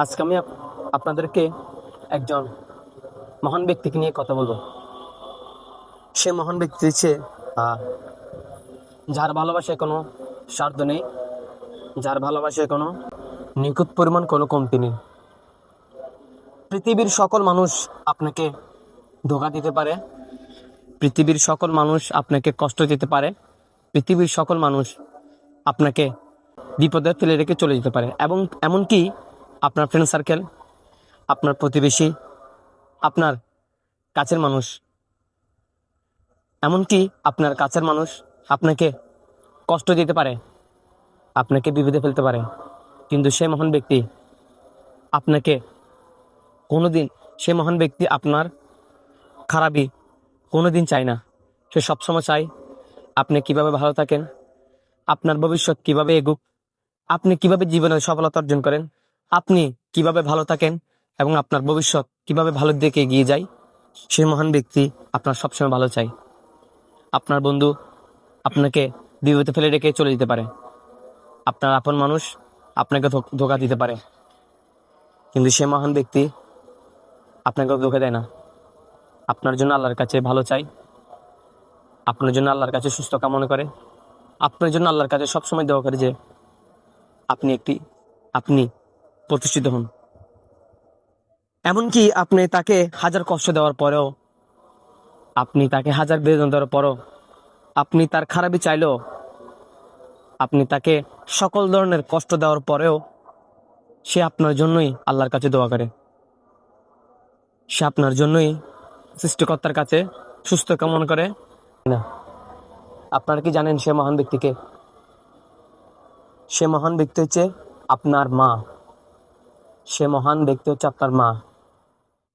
আজকে আমি আপনাদেরকে একজন মহান ব্যক্তিকে নিয়ে কথা বলবো। সে মহান ব্যক্তি হচ্ছে আহ, যার ভালোবাসায় কোনো স্বার্থ নেই, যার ভালোবাসায় কোনো নিখুঁত পরিমাণ কোনো কমতি নেই। পৃথিবীর সকল মানুষ আপনাকে ধোঁকা দিতে পারে, পৃথিবীর সকল মানুষ আপনাকে কষ্ট দিতে পারে, পৃথিবীর সকল মানুষ আপনাকে বিপদে ফেলে রেখে চলে যেতে পারে, এবং এমনকি আপনার ফ্রেন্ড সার্কেল, আপনার প্রতিবেশী, আপনার কাছের মানুষ, এমনকি আপনার কাছের মানুষ আপনাকে কষ্ট দিতে পারে, আপনাকে বিপদে ফেলতে পারে। কিন্তু সে মহান ব্যক্তি আপনাকে কোনোদিন, সে মহান ব্যক্তি আপনার খারাপই কোনোদিন চায় না। সে সবসময় চায় আপনি কিভাবে ভালো থাকেন, আপনার ভবিষ্যৎ কিভাবে এগুক, আপনি কিভাবে জীবনে সফলতা অর্জন করেন, আপনি কিভাবে ভালো থাকেন এবং আপনার ভবিষ্যৎ কিভাবে ভালোর দিকে এগিয়ে যায়। সে মহান ব্যক্তি আপনার সবসময় ভালো চায়। আপনার বন্ধু আপনাকে বিপদে ফেলে রেখে চলে যেতে পারে, আপনার আপন মানুষ আপনাকে ধোঁকা দিতে পারে, কিন্তু সে মহান ব্যক্তি আপনাকে ধোঁকা দেয় না। আপনার জন্য আল্লাহর কাছে ভালো চাই, আপনার জন্য আল্লাহর কাছে সুস্থ কামনা করে, আপনার জন্য আল্লাহর কাছে সবসময় দোয়া করে যে আপনি প্রতিষ্ঠিত হন। এমনকি আপনি তাকে হাজার কষ্ট দেওয়ার পরেও, আপনি তাকে হাজার বেদনা দেওয়ার পরও, আপনি তার খারাপই চাইলেও, আপনি তাকে সকল ধরনের কষ্ট দেওয়ার পরেও সে আপনার জন্যই আল্লাহর কাছে দোয়া করে, সে আপনার জন্যই সৃষ্টিকর্তার কাছে সুস্থ কামনা করে। না, আপনারা কি জানেন সে মহান ব্যক্তিকে? সে মহান ব্যক্তি হচ্ছে আপনার মা। সে মহান ব্যক্তি হচ্ছে আপনার মা।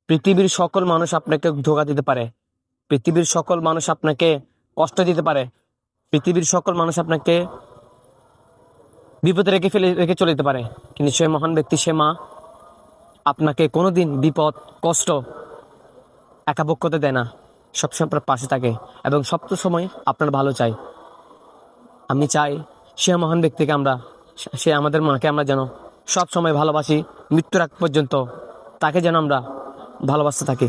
পৃথিবীর সকল মানুষ আপনাকে ধোঁকা দিতে পারে, পৃথিবীর সকল মানুষ আপনাকে কষ্ট দিতে পারে, পৃথিবীর সকল মানুষ আপনাকে বিপদে রেখে চলে যেতে পারে, কিন্তু সে মহান ব্যক্তি, সে মা আপনাকে কোনোদিন বিপদ, কষ্ট, একাবক্ষতে দেয় না। সবসময় আপনার পাশে থাকে এবং সব সময় আপনার ভালো চাই। আমি চাই সে মহান ব্যক্তিকে সে আমাদের মাকে আমরা যেন সব সময় ভালোবাসি, মৃত্যুর আগ পর্যন্ত তাকে যেন আমরা ভালোবাসতে থাকি।